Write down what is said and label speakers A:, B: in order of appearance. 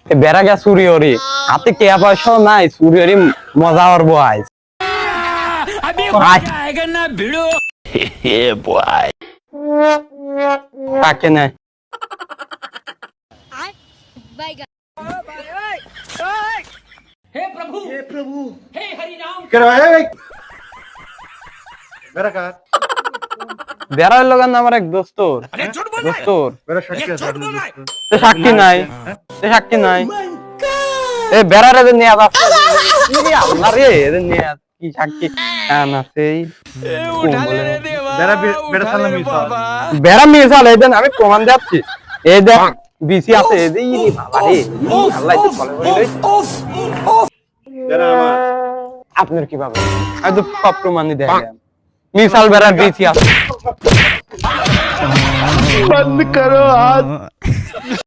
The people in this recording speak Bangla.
A: বেড়া গা চুরি হরি হাতে কে পয়সা নাই চুরি হরি মজা করবো আজ কাকে নাই
B: हे प्रभु हे हरि राम
C: मेरा कहा
A: বেড়ার লোকের আমার এক দোস্তর
C: मेरा शक क्या था
A: সাক্ষী নাই সাক্ষী নাই এ বেড়ারে যে নিয়ে যাচ্ছে আল্লাহ রে এদের নিয়ে কি সাক্ষী না সেই
C: मेरा बेटा साला मिसा
A: বেড়া মেয়ে চালে এদিন আমি প্রমাণ যাচ্ছি এই দেখ বিসি আছে এই যে বাবা রে আল্লাহ তো বলে বলে
C: मेरा
A: আপনার কি বাবা আমি তো সব প্রমাণই দেখলাম মিসাল বেড়ার বিসি আছে
C: बंद करो हाथ